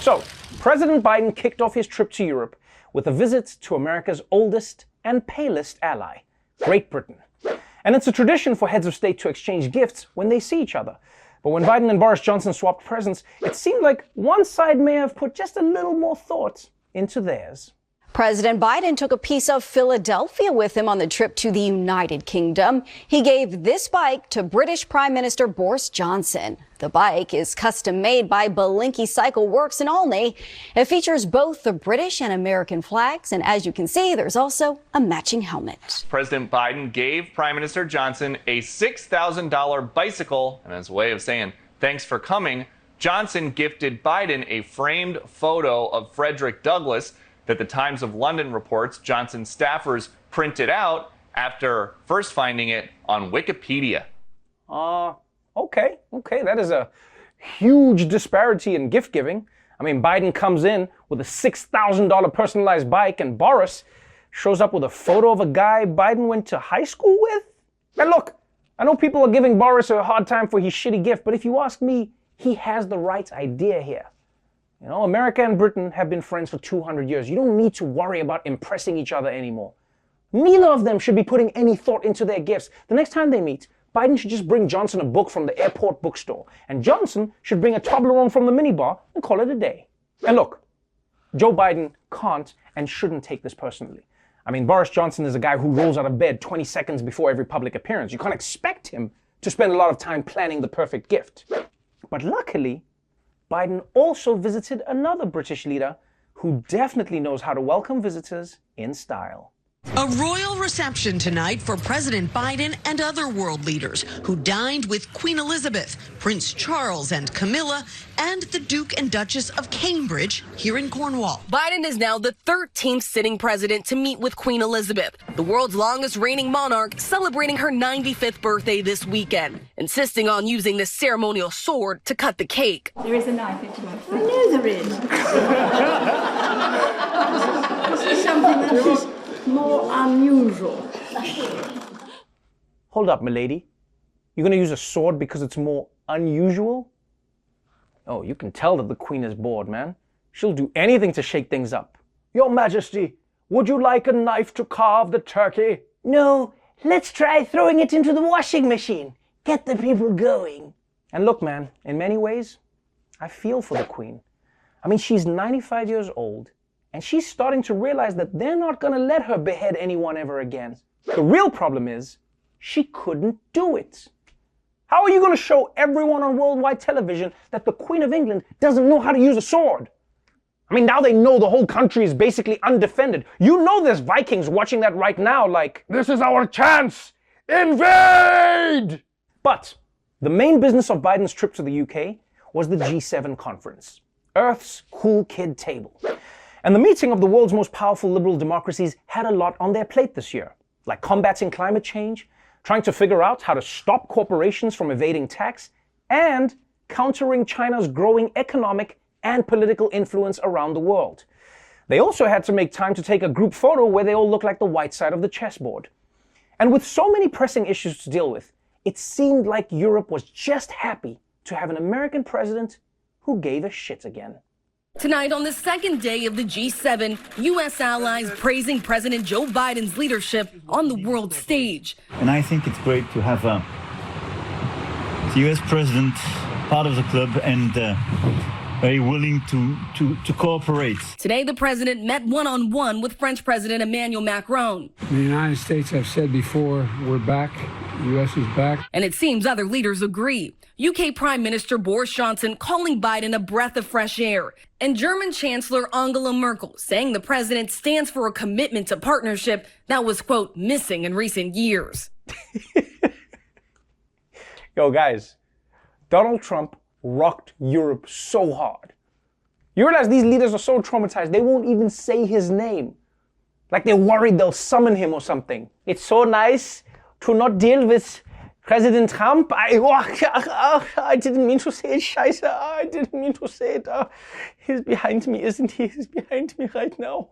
So, President Biden kicked off his trip to Europe with a visit to America's oldest and palest ally, Great Britain. And it's a tradition for heads of state to exchange gifts when they see each other. But when Biden and Boris Johnson swapped presents, it seemed like one side may have put just a little more thought into theirs. President Biden took a piece of Philadelphia with him on the trip to the United Kingdom. He gave this bike to British Prime Minister Boris Johnson. The bike is custom made by Belinky Cycle Works in Olney. It features both the British and American flags, and as you can see, there's also a matching helmet. President Biden gave Prime Minister Johnson a $6,000 bicycle, and as a way of saying thanks for coming, Johnson gifted Biden a framed photo of Frederick Douglass that the Times of London reports Johnson's staffers printed out after first finding it on Wikipedia. Okay, that is a huge disparity in gift giving. I mean, Biden comes in with a $6,000 personalized bike and Boris shows up with a photo of a guy Biden went to high school with? And look, I know people are giving Boris a hard time for his shitty gift, but if you ask me, he has the right idea here. You know, America and Britain have been friends for 200 years. You don't need to worry about impressing each other anymore. Neither of them should be putting any thought into their gifts. The next time they meet, Biden should just bring Johnson a book from the airport bookstore, and Johnson should bring a Toblerone from the minibar and call it a day. And look, Joe Biden can't and shouldn't take this personally. I mean, Boris Johnson is a guy who rolls out of bed 20 seconds before every public appearance. You can't expect him to spend a lot of time planning the perfect gift. But luckily, Biden also visited another British leader who definitely knows how to welcome visitors in style. A royal reception tonight for President Biden and other world leaders who dined with Queen Elizabeth, Prince Charles and Camilla, and the Duke and Duchess of Cambridge here in Cornwall. Biden is now the 13th sitting president to meet with Queen Elizabeth, the world's longest reigning monarch, celebrating her 95th birthday this weekend, insisting on using the ceremonial sword to cut the cake. There is a knife into my foot. I know there is. This is something that is more unusual. Hold up, milady. You're gonna use a sword because it's more unusual? Oh, you can tell that the Queen is bored, man. She'll do anything to shake things up. Your Majesty, would you like a knife to carve the turkey? No, let's try throwing it into the washing machine. Get the people going. And look, man, in many ways, I feel for the Queen. I mean, she's 95 years old, and she's starting to realize that they're not gonna let her behead anyone ever again. The real problem is, she couldn't do it. How are you gonna show everyone on worldwide television that the Queen of England doesn't know how to use a sword? I mean, now they know the whole country is basically undefended. You know there's Vikings watching that right now like, this is our chance! Invade! But the main business of Biden's trip to the UK was the G7 conference, Earth's cool kid table. And the meeting of the world's most powerful liberal democracies had a lot on their plate this year, like combating climate change, trying to figure out how to stop corporations from evading tax, and countering China's growing economic and political influence around the world. They also had to make time to take a group photo where they all look like the white side of the chessboard. And with so many pressing issues to deal with, it seemed like Europe was just happy to have an American president who gave a shit again. Tonight, on the second day of the G7, U.S. allies praising President Joe Biden's leadership on the world stage. And I think it's great to have the U.S. president part of the club and very willing to cooperate. Today, the president met one-on-one with French President Emmanuel Macron. The United States, I've said before, we're back. The U.S. is back. And it seems other leaders agree. UK Prime Minister Boris Johnson calling Biden a breath of fresh air. And German Chancellor Angela Merkel saying the president stands for a commitment to partnership that was, quote, missing in recent years. Yo, guys, Donald Trump rocked Europe so hard. You realize these leaders are so traumatized, they won't even say his name. Like they're worried they'll summon him or something. It's so nice to not deal with President Trump. I didn't mean to say it, scheiße. I didn't mean to say it. He's behind me, isn't he? He's behind me right now.